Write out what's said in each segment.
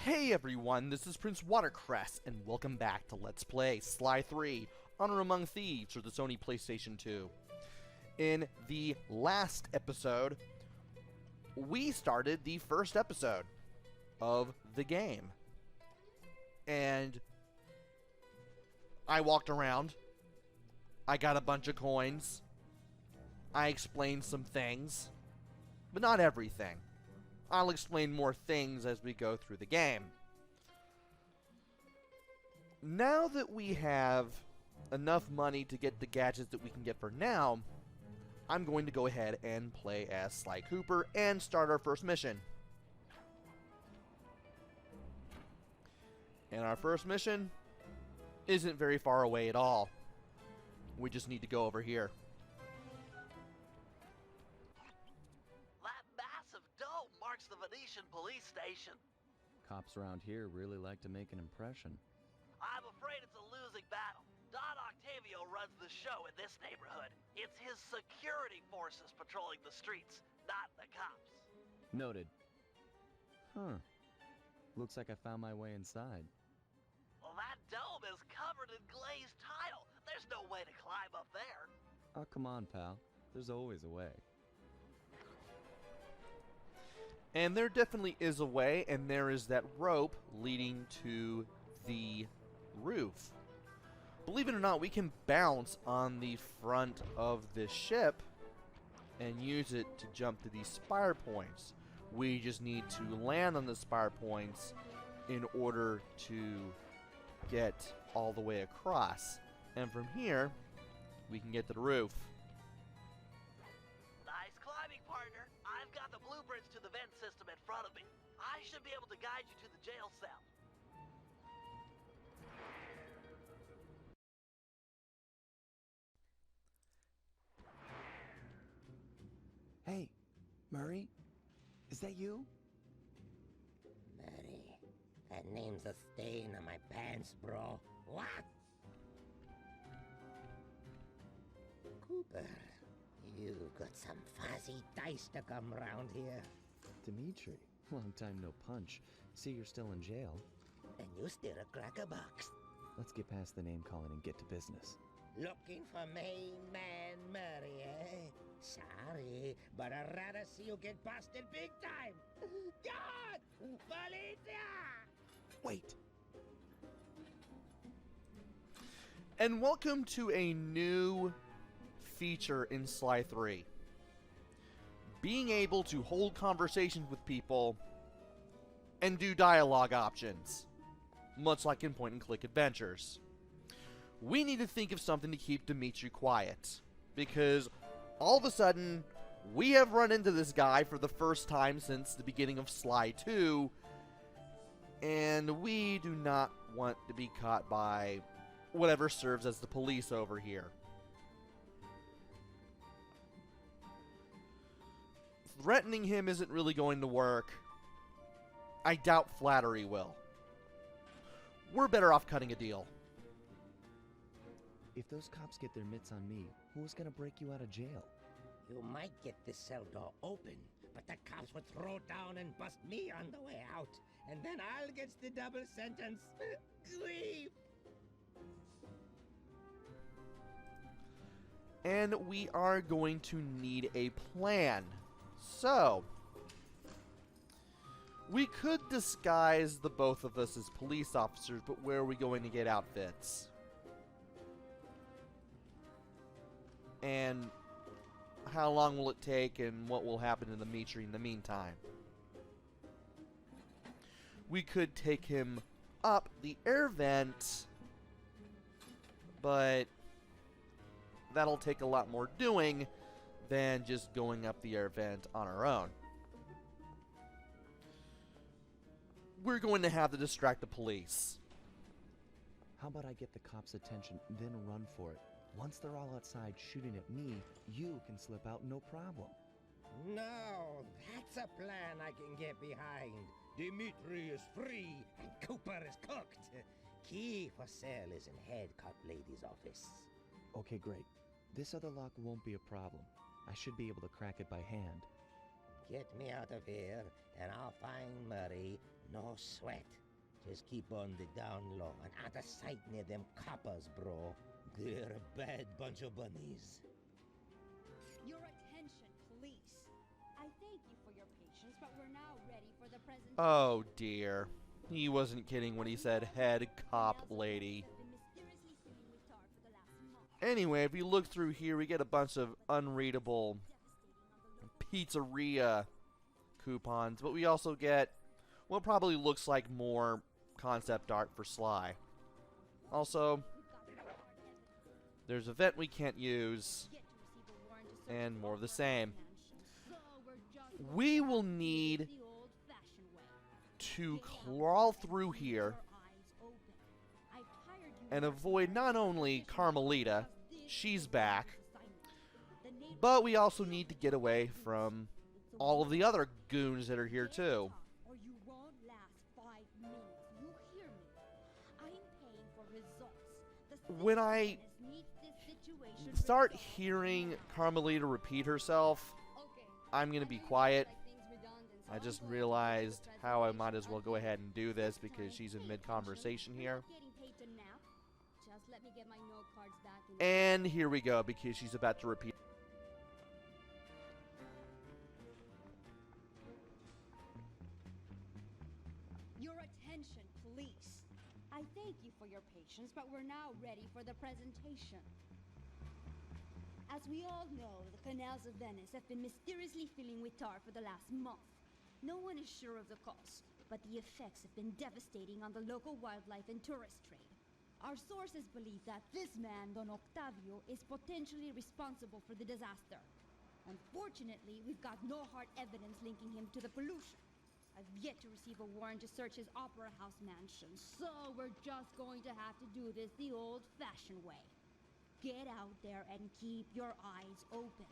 Hey everyone, this is PrinceWatercress, and welcome back to Let's Play Sly 3, Honor Among Thieves for the Sony PlayStation 2. In the last episode, we started the first episode of the game. And I walked around, I got a bunch of coins, I explained some things, but not everything. I'll explain more things as we go through the game. Now that we have enough money to get the gadgets that we can get for now, I'm going to go ahead and play as Sly Cooper and start our first mission. And our first mission isn't very far away at all. We just need to go over here. Marks the Venetian police station. Cops around here really like to make an impression. I'm afraid it's a losing battle. Don Octavio runs the show in this neighborhood. It's his security forces patrolling the streets, not the cops. Noted. Huh. Looks like I found my way inside. Well, that dome is covered in glazed tile. There's no way to climb up there. Oh, come on, pal. There's always a way. And there definitely is a way, and there is that rope leading to the roof. Believe it or not, we can bounce on the front of this ship and use it to jump to these spire points. We just need to land on the spire points in order to get all the way across. And from here, we can get to the roof. Nice climbing, partner. I've got the blueprints to the vent system in front of me. I should be able to guide you to the jail cell. Hey, Murray? Is that you? Murray, that name's a stain on my pants, bro. What? Cooper, you've got some fuzzy dice to come round here. Dimitri, long time no punch. See, you're still in jail. And you steer a cracker box. Let's get past the name calling and get to business. Looking for main man Murray, eh? Sorry, but I'd rather see you get busted big time. God! Policia! Wait! And welcome to a new feature in Sly 3. Being able to hold conversations with people and do dialogue options, much like in point-and-click adventures. We need to think of something to keep Dimitri quiet, because all of a sudden, we have run into this guy for the first time since the beginning of Sly 2, and we do not want to be caught by whatever serves as the police over here. Threatening him isn't really going to work. I doubt flattery will. We're better off cutting a deal. If those cops get their mitts on me, who's gonna break you out of jail? You might get this cell door open, but the cops would throw down and bust me on the way out. And then I'll get the double sentence. Grief! And we are going to need a plan. So, we could disguise the both of us as police officers, but where are we going to get outfits? And how long will it take, and what will happen to Dimitri in the meantime? We could take him up the air vent, but that'll take a lot more doing than just going up the air vent on our own. We're going to have to distract the police. How about I get the cops' attention, then run for it? Once they're all outside shooting at me, you can slip out no problem. No, that's a plan I can get behind. Dimitri is free and Cooper is cooked. Key for cell is in head cop lady's office. Okay, great. This other lock won't be a problem. I should be able to crack it by hand. Get me out of here, and I'll find Murray No sweat. Just keep on the down low and out of sight near them coppers, bro. They're a bad bunch of bunnies. Your attention, please. I thank you for your patience, but we're now ready for the presentation. Oh dear. He wasn't kidding when he said head cop lady. Anyway, if you look through here, we get a bunch of unreadable pizzeria coupons, but we also get what probably looks like more concept art for Sly. Also, there's a vent we can't use, and more of the same. We will need to crawl through here and avoid not only Carmelita, she's back, but we also need to get away from all of the other goons that are here too. When I start hearing Carmelita repeat herself, I'm going to be quiet. I just realized how I might as well go ahead and do this because she's in mid-conversation here. And here we go, because she's about to repeat. Your attention, please. I thank you for your patience, but we're now ready for the presentation. As we all know, the canals of Venice have been mysteriously filling with tar for the last month. No one is sure of the cause, but the effects have been devastating on the local wildlife and tourist trade. Our sources believe that this man, Don Octavio, is potentially responsible for the disaster. Unfortunately, we've got no hard evidence linking him to the pollution. I've yet to receive a warrant to search his Opera House mansion, so we're just going to have to do this the old-fashioned way. Get out there and keep your eyes open.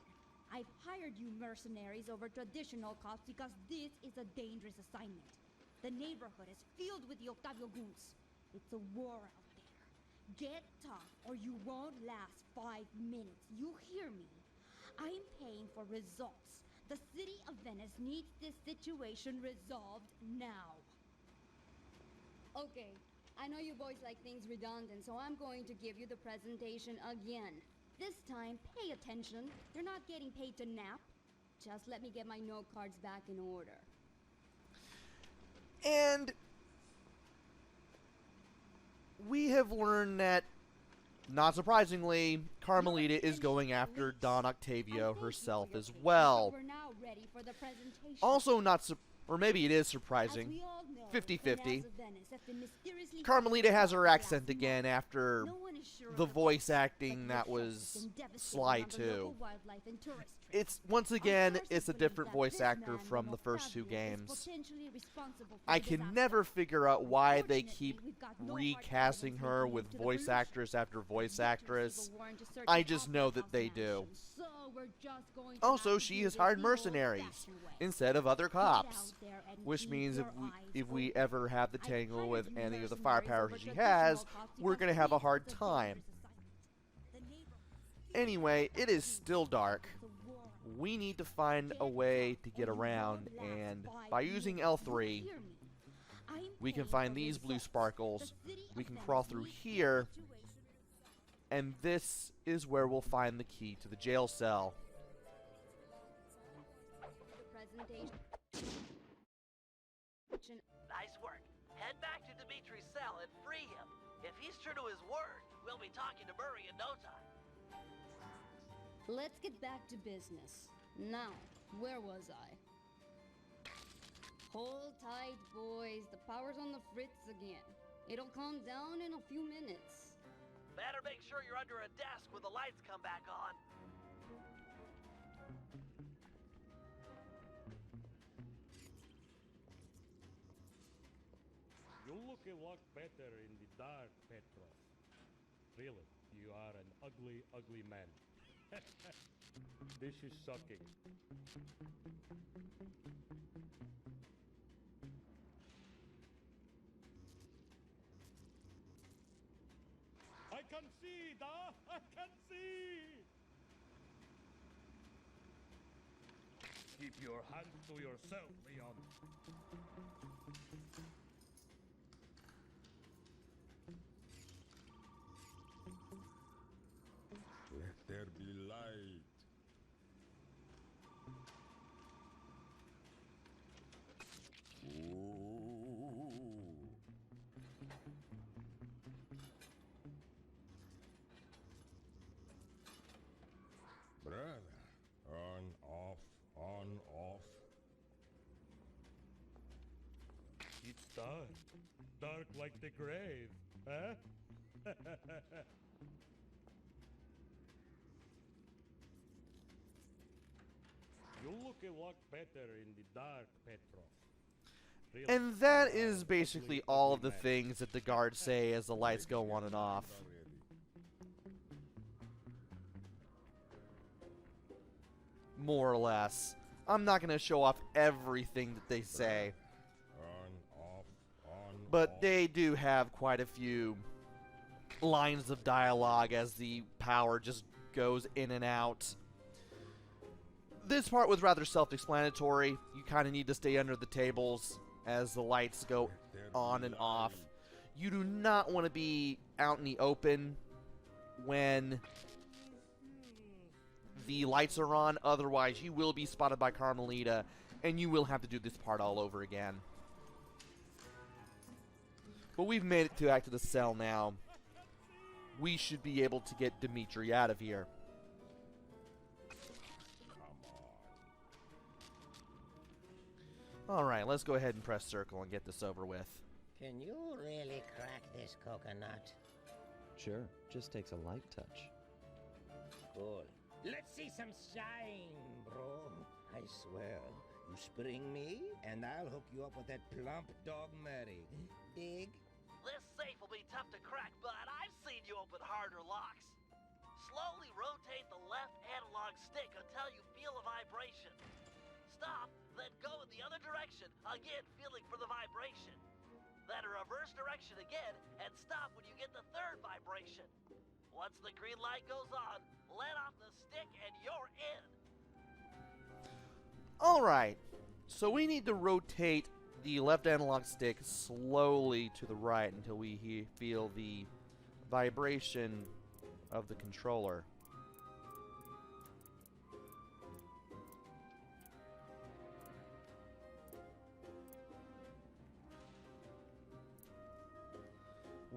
I've hired you mercenaries over traditional cops because this is a dangerous assignment. The neighborhood is filled with the Octavio goons. It's a war out there. Get tough or you won't last 5 minutes. You hear me? I'm paying for results. The city of Venice needs this situation resolved now. Okay, I know you boys like things redundant, so I'm going to give you the presentation again. This time, pay attention. You're not getting paid to nap. Just let me get my note cards back in order. And we have learned that, not surprisingly, Carmelita is going after Don Octavio herself as well. Also or maybe it is surprising, 50-50. Carmelita has her accent again after the voice acting that was Sly 2. It's, once again, it's a different voice actor from the first 2 games. I can never figure out why they keep recasting her with voice actress after voice actress. I just know that they do. Also, she has hired mercenaries instead of other cops, which means if we ever have the tangle with any of the firepower she has, we're going to have a hard time. Anyway, it is still dark. We need to find a way to get around, and by using L3, we can find these blue sparkles. We can crawl through here, and this is where we'll find the key to the jail cell. Nice work. Head back to Dimitri's cell and free him. If he's true to his word, we'll be talking to Murray in no time. Let's get back to business. Now, where was I? Hold tight, boys. The power's on the fritz again. It'll calm down in a few minutes. Better make sure you're under a desk when the lights come back on. You look a lot better in the dark, Petrov. Really, you are an ugly, ugly man. This is sucking. I can see, da! I can see! Keep your hands to yourself, Leon. Dark. Dark like the grave, huh? You look a lot better in the dark, Petros. Really, And that you are is an basically ugly, all ugly of the man. things that the guards say as the lights go on and off. More or less. I'm not going to show off everything that they say, On, off, on, but off. they do have quite a few lines of dialogue as the power just goes in and out. This part was rather self-explanatory. You kind of need to stay under the tables as the lights go on and off. You do not want to be out in the open when the lights are on, otherwise you will be spotted by Carmelita and you will have to do this part all over again. But we've made it back to the cell now. We should be able to get Dimitri out of here. Alright, let's go ahead and press circle and get this over with. Can you really crack this coconut? Sure, just takes a light touch. Cool. Let's see some shine, bro. I swear, you spring me, and I'll hook you up with that plump dog Murray. Dig? This safe will be tough to crack, but I've seen you open harder locks. Slowly rotate the left analog stick until you feel a vibration. Stop, then go in the other direction, again feeling for the vibration. Then a reverse direction again, and stop when you get the third vibration. Once the green light goes on, let off the stick and you're in. Alright, so we need to rotate the left analog stick slowly to the right until we feel the vibration of the controller.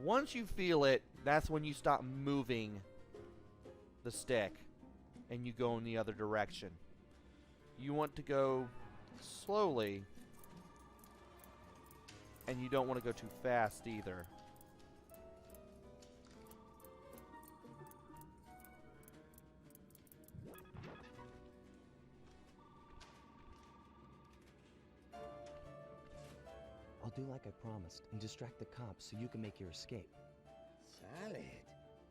Once you feel it, that's when you stop moving the stick and you go in the other direction. You want to go slowly, and you don't want to go too fast either. I'll do like I promised and distract the cops so you can make your escape. Solid.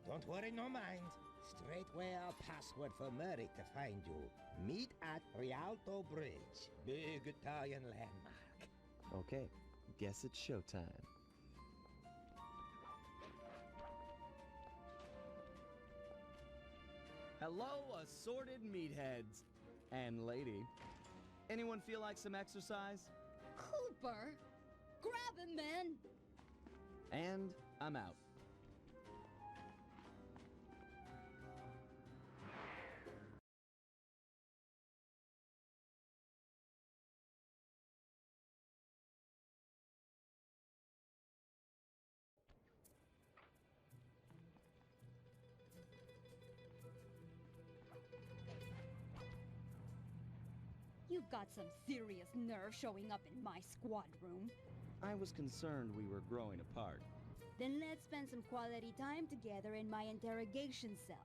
Don't worry, no mind. Straightway our password for Murray to find you. Meet at Rialto Bridge. Big Italian landmark. Okay, guess it's showtime. Hello, assorted meatheads. And lady. Anyone feel like some exercise? Cooper! Grab him, man! And I'm out. You've got some serious nerve showing up in my squad room. I was concerned we were growing apart. Then let's spend some quality time together in my interrogation cell.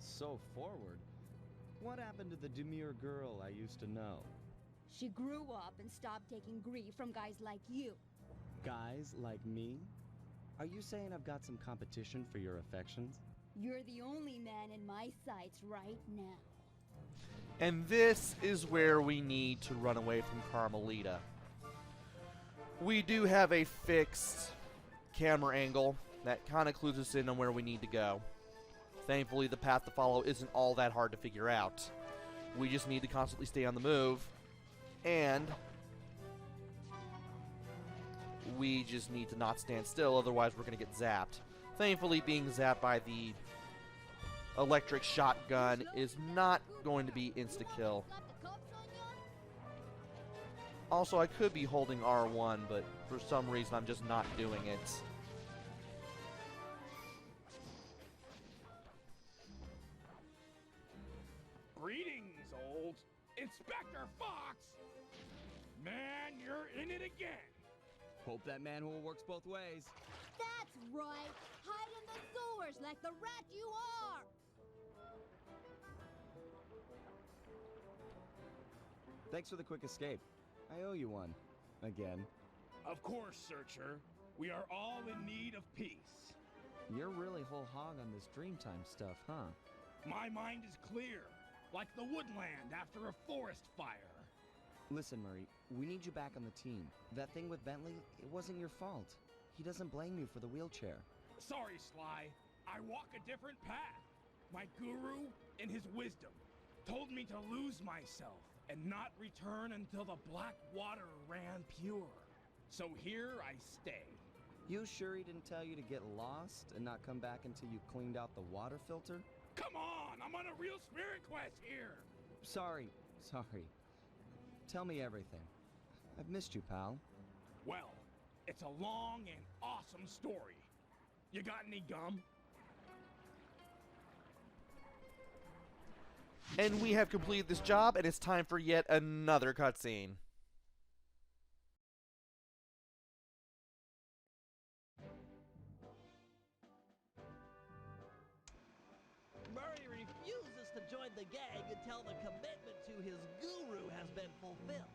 So forward. What happened to the demure girl I used to know? She grew up and stopped taking grief from guys like you. Guys like me? Are you saying I've got some competition for your affections? You're the only man in my sights right now. And this is where we need to run away from Carmelita. We do have a fixed camera angle that kind of clues us in on where we need to go. Thankfully, the path to follow isn't all that hard to figure out. We just need to constantly stay on the move, and we just need to not stand still, otherwise we're going to get zapped. Thankfully, being zapped by the electric shotgun is not going to be insta-kill. Also, I could be holding R1, but for some reason I'm just not doing it. Greetings, old Inspector Fox! Man, you're in it again! Hope that manhole works both ways. That's right! Hide in the sewers like the rat you are! Thanks for the quick escape. I owe you one. Again. Of course, Searcher. We are all in need of peace. You're really whole hog on this Dreamtime stuff, huh? My mind is clear, like the woodland after a forest fire. Listen, Murray, we need you back on the team. That thing with Bentley, it wasn't your fault. He doesn't blame you for the wheelchair. Sorry, Sly. I walk a different path. My guru, in his wisdom, told me to lose myself and not return until the black water ran pure. So here I stay. You sure he didn't tell you to get lost and not come back until you cleaned out the water filter? Come on, I'm on a real spirit quest here. Sorry. Tell me everything. I've missed you, pal. Well, it's a long and awesome story. You got any gum? And we have completed this job, and it's time for yet another cutscene. Murray refuses to join the gang until the commitment to his guru has been fulfilled.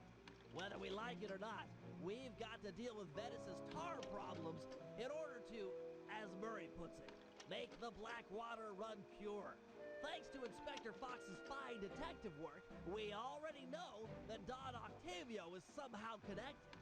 Whether we like it or not, we've got to deal with Venice's tar problems in order to, as Murray puts it, make the black water run pure. Thanks to Inspector Fox's fine detective work, we already know that Don Octavio is somehow connected.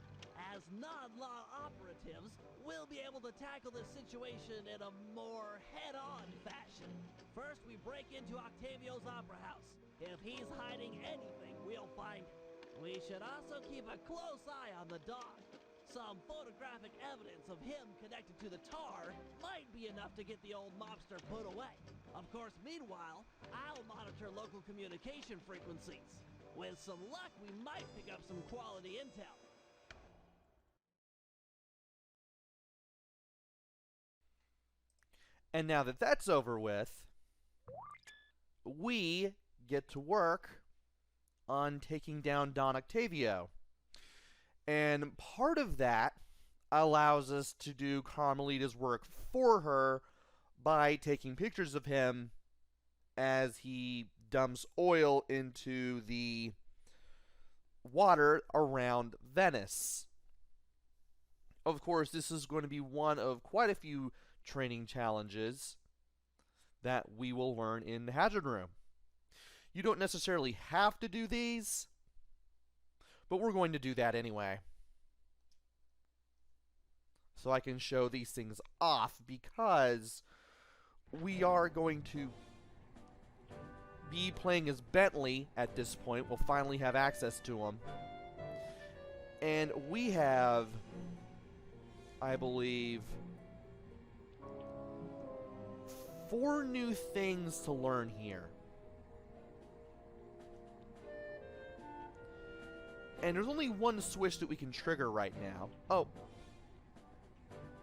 As non-law operatives, we'll be able to tackle this situation in a more head-on fashion. First, we break into Octavio's opera house. If he's hiding anything, we'll find it. We should also keep a close eye on the dog. Some photographic evidence of him connected to the tar might be enough to get the old mobster put away. Of course, meanwhile, I'll monitor local communication frequencies. With some luck, we might pick up some quality intel. And now that that's over with, we get to work on taking down Don Octavio. And part of that allows us to do Carmelita's work for her by taking pictures of him as he dumps oil into the water around Venice. Of course, this is going to be one of quite a few training challenges that we will learn in the Hazard Room. You don't necessarily have to do these, but we're going to do that anyway. So I can show these things off, because we are going to be playing as Bentley at this point. We'll finally have access to him. And we have, I believe, 4 new things to learn here. And there's only one switch that we can trigger right now.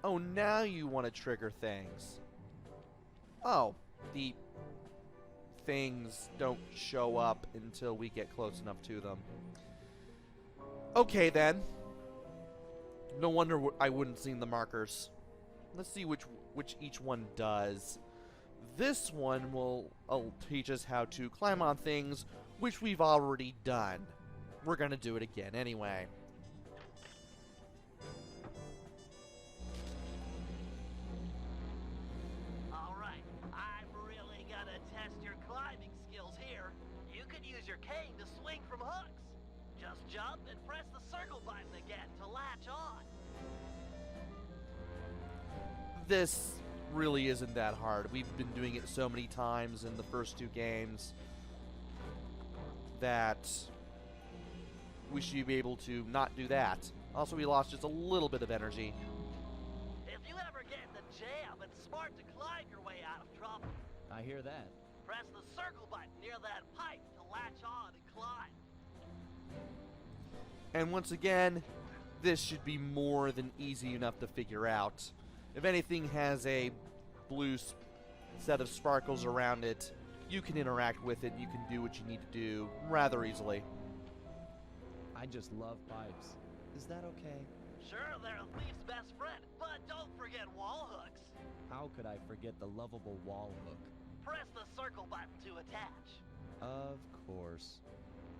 Oh, now you want to trigger things. Oh, the things don't show up until we get close enough to them. Okay, then. No wonder I wouldn't see the markers. Let's see which each one does. This one will teach us how to climb on things, which we've already done. We're gonna do it again anyway. Alright, I'm really gonna test your climbing skills here. You can use your cane to swing from hooks. Just jump and press the circle button again to latch on. This really isn't that hard. We've been doing it so many times in the first 2 games that we should be able to not do that. Also, we lost just a little bit of energy. If you ever get in a jam, it's smart to climb your way out of trouble. I hear that. Press the circle button near that pipe to latch on and climb. And once again, this should be more than easy enough to figure out. If anything has a blue set of sparkles around it, you can interact with it, you can do what you need to do rather easily. I just love pipes. Is that okay? Sure, they're a thief's best friend, but don't forget wall hooks. How could I forget the lovable wall hook? Press the circle button to attach. Of course.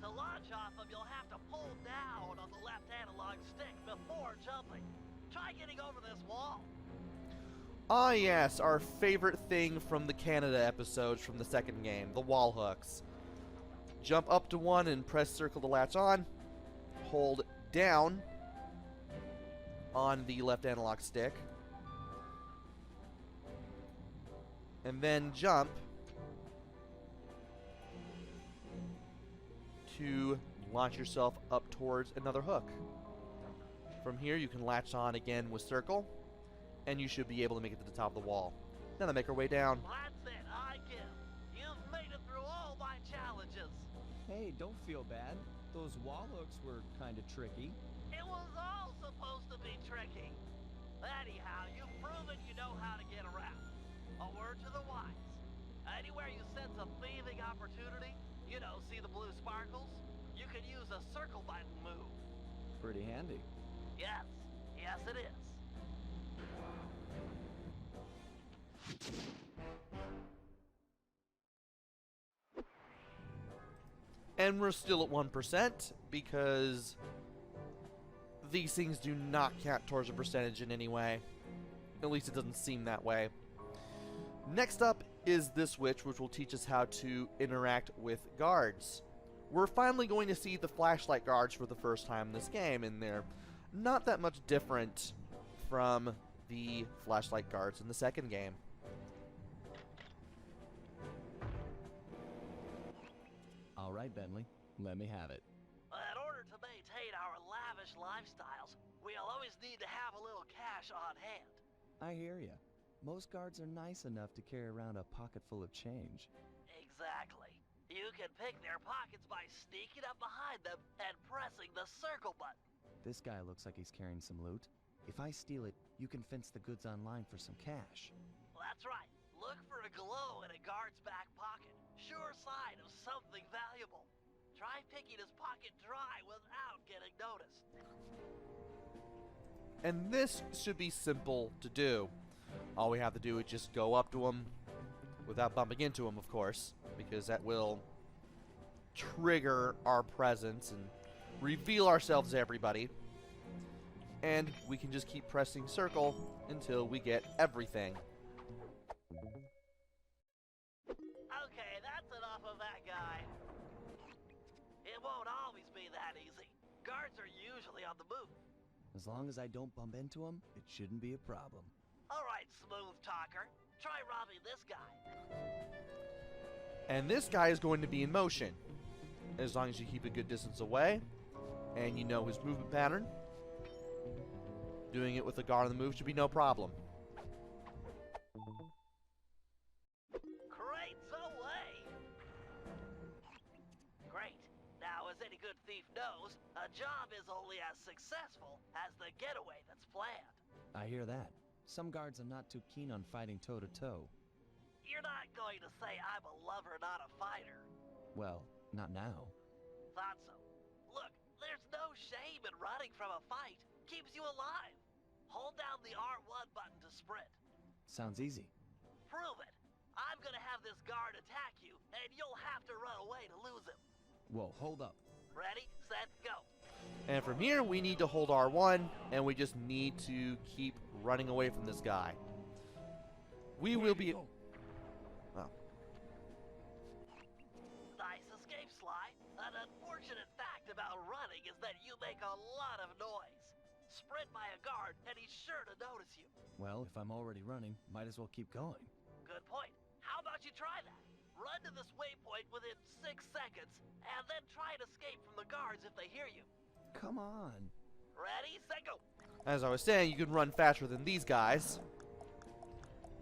To launch off them, you'll have to pull down on the left analog stick before jumping. Try getting over this wall. Ah yes, our favorite thing from the Canada episodes from the second game, the wall hooks. Jump up to one and press circle to latch on. Hold down on the left analog stick. And then jump to launch yourself up towards another hook. From here you can latch on again with circle, and you should be able to make it to the top of the wall. Now to make our way down. That's it, I give. You've made it through all my challenges. Hey, don't feel bad. Those wall hooks were kind of tricky. It was all supposed to be tricky. Anyhow, you've proven you know how to get around. A word to the wise. Anywhere you sense a thieving opportunity, you know, see the blue sparkles? You can use a circle button move. Pretty handy. Yes, yes it is. And we're still at 1% because these things do not count towards a percentage in any way. At least it doesn't seem that way. Next up is this switch, which will teach us how to interact with guards. We're finally going to see the flashlight guards for the first time in this game, and they're not that much different from the flashlight guards in the second game. All right, Bentley, let me have it. In order to maintain our lavish lifestyles, we'll always need to have a little cash on hand. I hear ya. Most guards are nice enough to carry around a pocket full of change. Exactly. You can pick their pockets by sneaking up behind them and pressing the circle button. This guy looks like he's carrying some loot. If I steal it, you can fence the goods online for some cash. That's right. Look for a glow in a guard's back pocket. Sure sign of something valuable. Try picking his pocket dry without getting noticed. And this should be simple to do. All we have to do is just go up to him without bumping into him, of course, because that will trigger our presence and reveal ourselves to everybody. And we can just keep pressing circle until we get everything. Okay, that's enough of that guy. It won't always be that easy. Guards are usually on the move. As long as I don't bump into him, it shouldn't be a problem. All right, smooth talker. Try robbing this guy. And this guy is going to be in motion. As long as you keep a good distance away, and you know his movement pattern, doing it with a guard on the move should be no problem. Crates away! Great. Now, as any good thief knows, a job is only as successful as the getaway that's planned. I hear that. Some guards are not too keen on fighting toe-to-toe. You're not going to say I'm a lover, not a fighter. Well, not now. Thought so. Look, there's no shame in running from a fight. Keeps you alive. Hold down the R1 button to sprint. Sounds easy. Prove it. I'm gonna have this guard attack you, and you'll have to run away to lose him. Whoa, hold up. Ready, set, go. And from here, we need to hold R1, and we just need to keep running away from this guy. We will be... Oh. Nice escape, Sly. An unfortunate fact about running is that you make a lot of noise. Sprint by a guard, and he's sure to notice you. Well, if I'm already running, might as well keep going. Good point. How about you try that? Run to this waypoint within 6 seconds, and then try and escape from the guards if they hear you. Come on. Ready, set, go. As I was saying, you can run faster than these guys.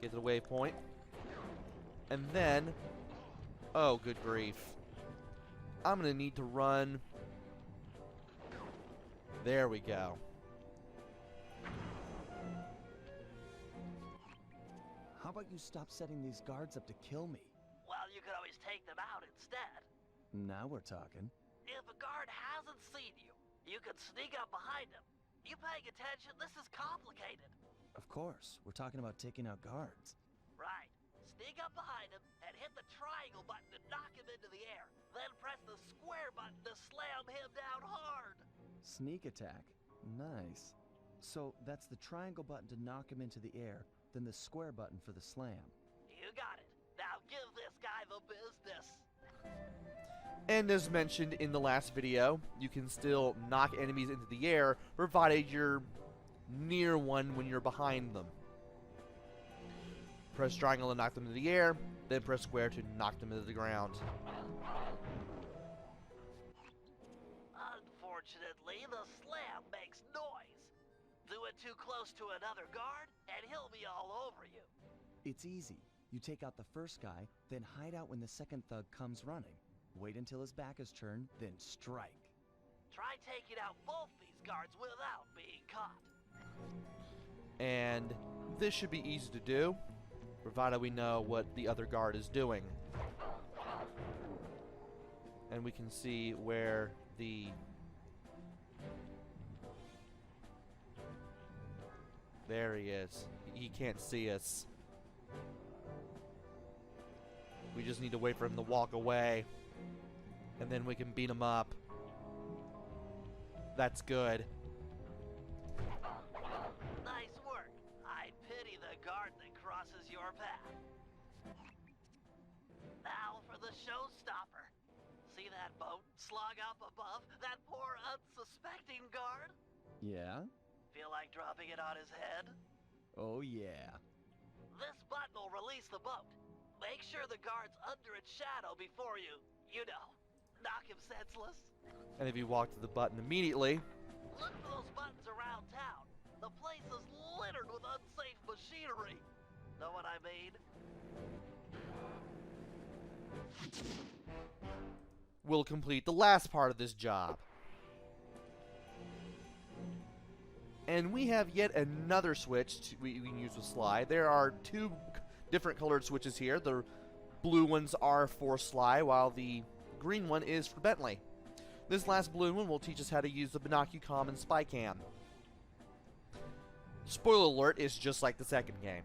Get to the waypoint. And then... Oh, good grief. I'm going to need to run... There we go. How about you stop setting these guards up to kill me? Well, you could always take them out instead. Now we're talking. If a guard hasn't seen you, you can sneak up behind him. You paying attention? This is complicated. Of course, we're talking about taking out guards. Right. Sneak up behind him and hit the triangle button to knock him into the air. Then press the square button to slam him down hard. Sneak attack. Nice. So that's the triangle button to knock him into the air, then the square button for the slam. You got it. Now give this guy the business. And as mentioned in the last video, you can still knock enemies into the air, provided you're near one when you're behind them. Press triangle to knock them into the air, then press square to knock them into the ground. Unfortunately, the slam makes noise. Do it too close to another guard, and he'll be all over you. It's easy. You take out the first guy, then hide out when the second thug comes running. Wait until his back is turned, then strike. Try taking out both these guards without being caught. And this should be easy to do, provided we know what the other guard is doing. And we can see where the there he is. He can't see us. We just need to wait for him to walk away, and then we can beat him up. That's good. Nice work. I pity the guard that crosses your path. Now for the showstopper. See that boat slung up above? That poor unsuspecting guard? Yeah? Feel like dropping it on his head? Oh yeah. This button will release the boat. Make sure the guard's under its shadow before you know, knock him senseless. And if you walk to the button immediately, Look for those buttons around town. The place is littered with unsafe machinery. Know what I mean? we'll complete the last part of this job. And we have yet another switch we can use with Sly. There are two different colored switches here. The blue ones are for Sly, while the green one is for Bentley. This last blue one will teach us how to use the Binocucom and Spy Cam. Spoiler alert, it's just like the second game.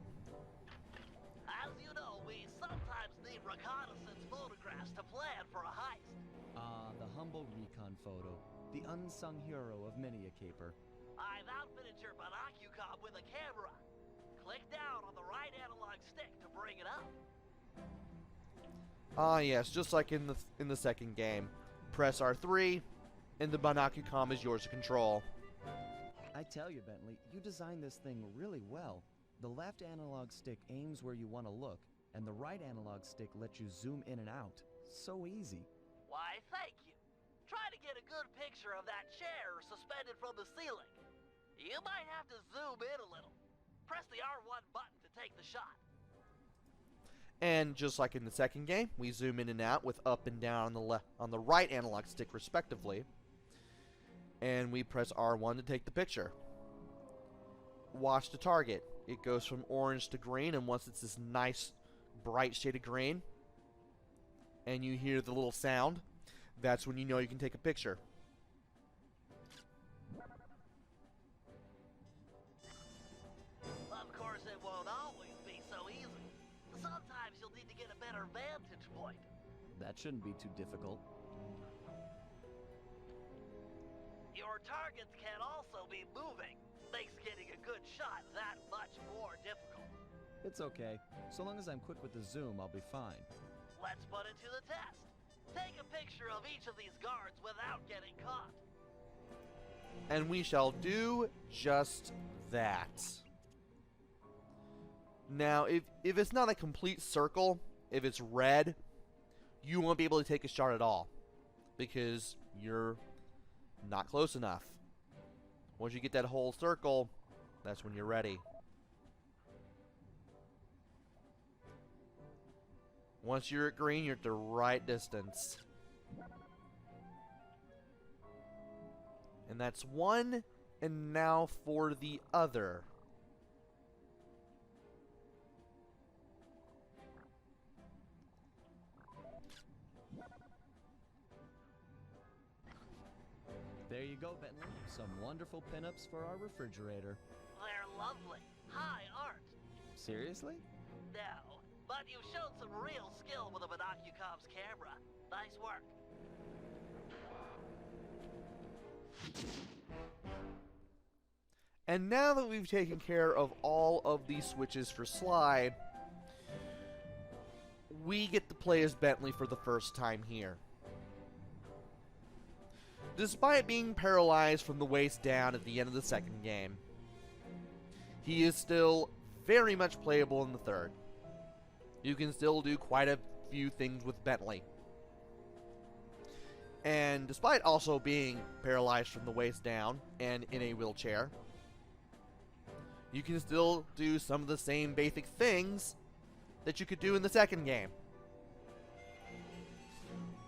As you know, we sometimes need reconnaissance photographs to plan for a heist. The humble Recon Photo, the unsung hero of many a caper. I've outfitted your Binocucom with a camera. Click down on the right analog stick to bring it up. Ah yes, just like in the second game. Press R3, and the Binocucom is yours to control. I tell you, Bentley, you designed this thing really well. The left analog stick aims where you want to look, and the right analog stick lets you zoom in and out. So easy. Why, thank you. Try to get a good picture of that chair suspended from the ceiling. You might have to zoom in a little. Press the R1 button to take the shot. And just like in the second game, we zoom in and out with up and down on the right analog stick respectively. And we press R1 to take the picture. Watch the target. It goes from orange to green, and once it's this nice bright shade of green and you hear the little sound, that's when you know you can take a picture. Of course, it won't always be so easy. Sometimes you'll need to get a better vantage point. That shouldn't be too difficult. Your targets can also be moving. Makes getting a good shot that much more difficult. It's okay. So long as I'm quick with the zoom, I'll be fine. Let's put it to the test. Take a picture of each of these guards without getting caught. And we shall do just that. Now, if it's not a complete circle, if it's red, you won't be able to take a shot at all, because you're not close enough. Once you get that whole circle, that's when you're ready. Once you're at green, you're at the right distance. And that's one, and now for the other. There you go, Bentley. Some wonderful pinups for our refrigerator. They're lovely. High art. Seriously? No, but you've shown some real skill with a Binocucom's camera. Nice work. And now that we've taken care of all of these switches for Sly, we get to play as Bentley for the first time here. Despite being paralyzed from the waist down at the end of the second game, he is still very much playable in the third. You can still do quite a few things with Bentley. And despite also being paralyzed from the waist down and in a wheelchair, you can still do some of the same basic things that you could do in the second game.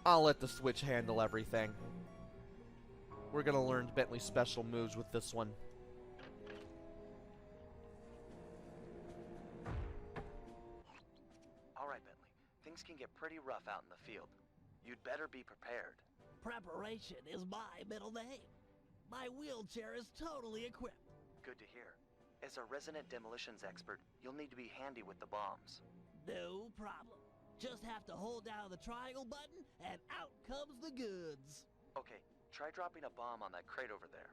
I'll let the Switch handle everything. We're gonna learn Bentley's special moves with this one. Alright, Bentley. Things can get pretty rough out in the field. You'd better be prepared. Preparation is my middle name. My wheelchair is totally equipped. Good to hear. As a resident demolitions expert, you'll need to be handy with the bombs. No problem. Just have to hold down the triangle button, and out comes the goods. Okay, try dropping a bomb on that crate over there.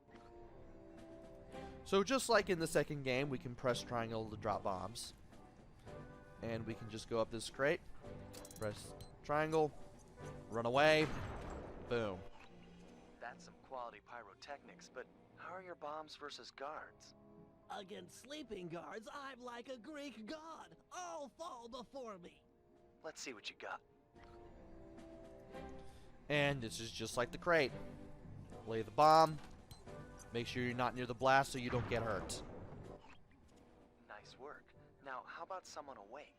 So just like in the second game, we can press triangle to drop bombs. And we can just go up this crate, press triangle, run away, boom. That's some quality pyrotechnics, but how are your bombs versus guards? Against sleeping guards, I'm like a Greek god. All fall before me. Let's see what you got. And this is just like the crate. Lay the bomb. Make sure you're not near the blast so you don't get hurt. Nice work. Now, how about someone awake?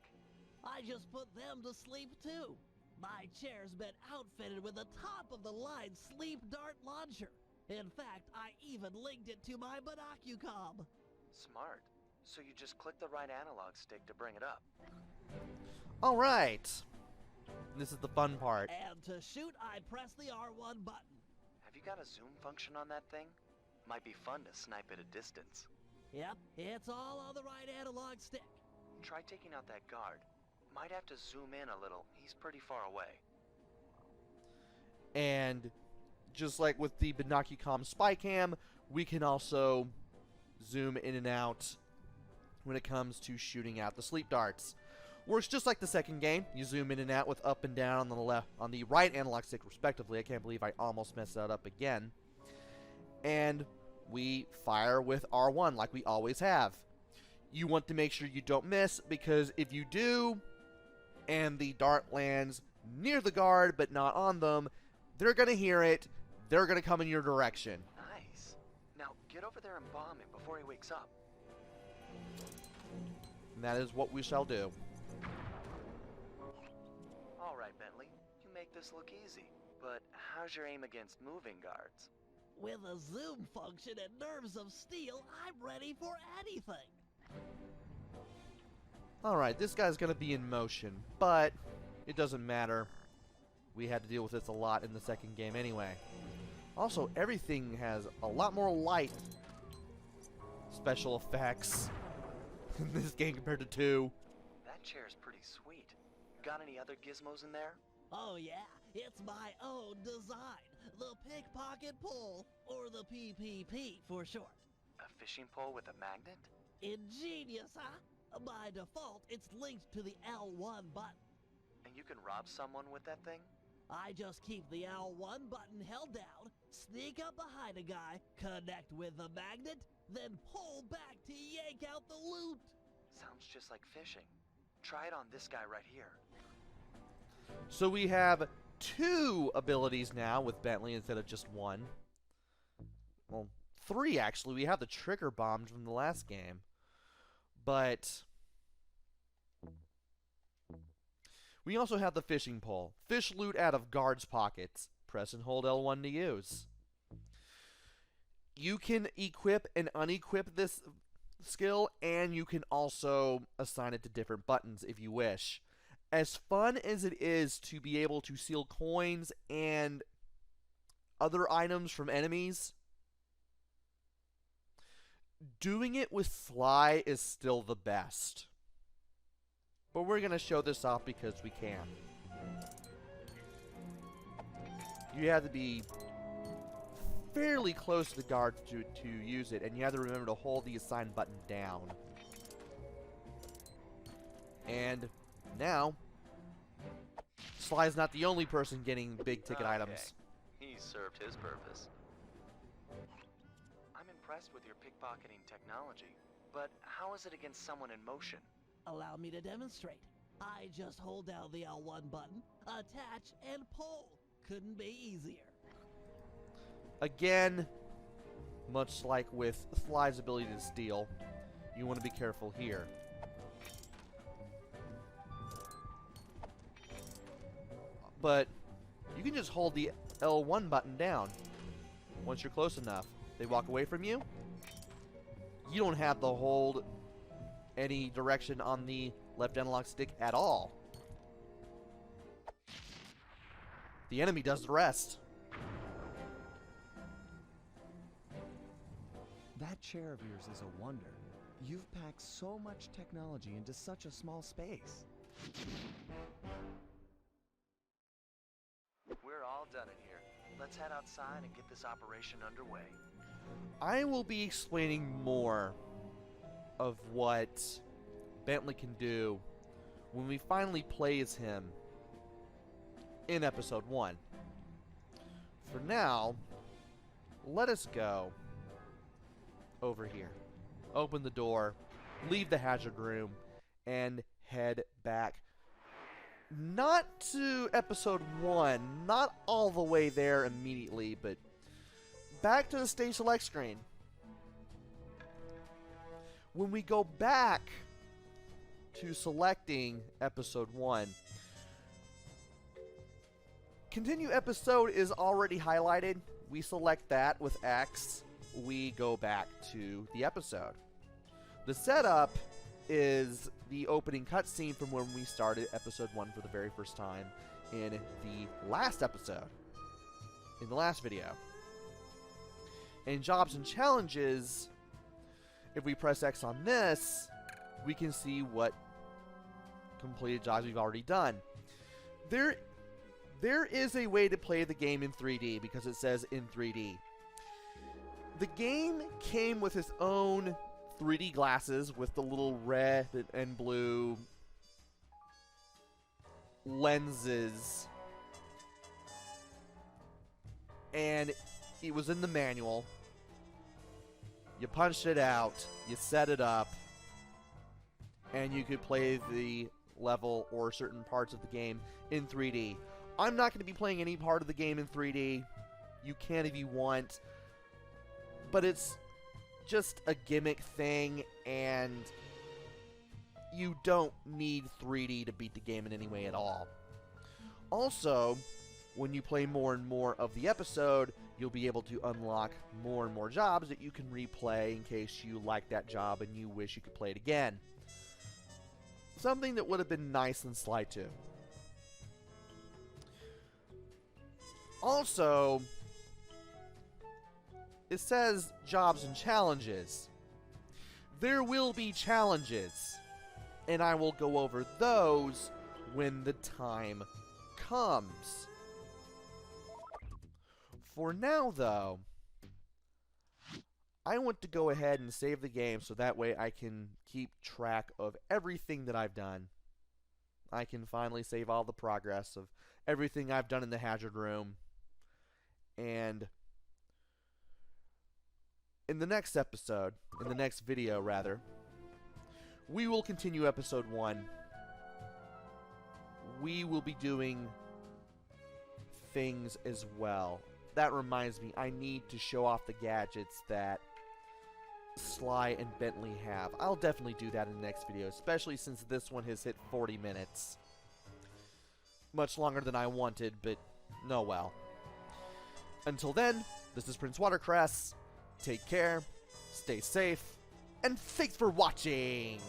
I just put them to sleep too. My chair's been outfitted with a top-of-the-line sleep dart launcher. In fact, I even linked it to my Binocucom. Smart. So you just click the right analog stick to bring it up. Alright. This is the fun part. And to shoot, I press the R1 button. Have you got a zoom function on that thing? Might be fun to snipe at a distance. Yep, it's all on the right analog stick. Try taking out that guard. Might have to zoom in a little. He's pretty far away. And just like with the Binocucom spy cam, we can also zoom in and out when it comes to shooting out the sleep darts. Works just like the second game. You zoom in and out with up and down on the left, on the right analog stick respectively. I can't believe I almost messed that up again. And we fire with R1 like we always have. You want to make sure you don't miss, because if you do and the dart lands near the guard but not on them, they're going to hear it. They're going to come in your direction. Nice. Now get over there and bomb him before he wakes up. And that is what we shall do. Alright, Bentley. You make this look easy. But how's your aim against moving guards? With a zoom function and nerves of steel, I'm ready for anything. Alright, this guy's going to be in motion, but it doesn't matter. We had to deal with this a lot in the second game anyway. Also, everything has a lot more light special effects in this game compared to 2. That chair's pretty sweet. Got any other gizmos in there? Oh yeah, it's my own design. The pickpocket pole, or the PPP for short. A fishing pole with a magnet? Ingenious, huh? By default, it's linked to the L1 button. And you can rob someone with that thing? I just keep the L1 button held down, sneak up behind a guy, connect with the magnet, then pull back to yank out the loot. Sounds just like fishing. Try it on this guy right here. So we have 2 abilities now with Bentley instead of just 1. Well, 3 actually. We have the trigger bombs from the last game. But we also have the fishing pole. Fish loot out of guards' pockets. Press and hold L1 to use. You can equip and unequip this skill, and you can also assign it to different buttons if you wish. As fun as it is to be able to steal coins and other items from enemies, doing it with Sly is still the best. But we're going to show this off because we can. You have to be fairly close to the guards to use it, and you have to remember to hold the assign button down. And now, Sly's not the only person getting big ticket items. He served his purpose. I'm impressed with your pickpocketing technology, but how is it against someone in motion? Allow me to demonstrate. I just hold down the L1 button, attach, and pull. Couldn't be easier. Again, much like with Sly's ability to steal, you want to be careful here. But you can just hold the L1 button down. Once you're close enough, they walk away from you. You don't have to hold any direction on the left analog stick at all. The enemy does the rest. That chair of yours is a wonder. You've packed so much technology into such a small space. We're all done in here. Let's head outside and get this operation underway. I will be explaining more of what Bentley can do when we finally play as him in episode 1. For now, let us go over here. Open the door, leave the hazard room, and head back. Not to episode 1, not all the way there immediately, but back to the stage select screen. When we go back to selecting episode 1, continue episode is already highlighted. We select that with X. We go back to the episode. The setup is the opening cutscene from when we started episode 1 for the very first time in the last episode, in the last video. In jobs and challenges, if we press X on this, we can see what completed jobs we've already done. There is a way to play the game in 3D because it says in 3D. The game came with its own 3D glasses with the little red and blue lenses, and it was in the manual. You punched it out, you set it up, and you could play the level or certain parts of the game in 3D. I'm not going to be playing any part of the game in 3D. You can if you want, but it's just a gimmick thing, and you don't need 3D to beat the game in any way at all. Also, when you play more and more of the episode, you'll be able to unlock more and more jobs that you can replay in case you like that job and you wish you could play it again. Something that would have been nice in Sly 2. Also, it says jobs and challenges. There will be challenges, and I will go over those when the time comes. For now, though, I want to go ahead and save the game so that way I can keep track of everything that I've done. I can finally save all the progress of everything I've done in the hazard room. And in the next episode, in the next video rather, we will continue episode 1. We will be doing things as well. That reminds me, I need to show off the gadgets that Sly and Bentley have. I'll definitely do that in the next video, especially since this one has hit 40 minutes. Much longer than I wanted, but no well. Until then, this is PrinceWatercress. Take care, stay safe, and thanks for watching!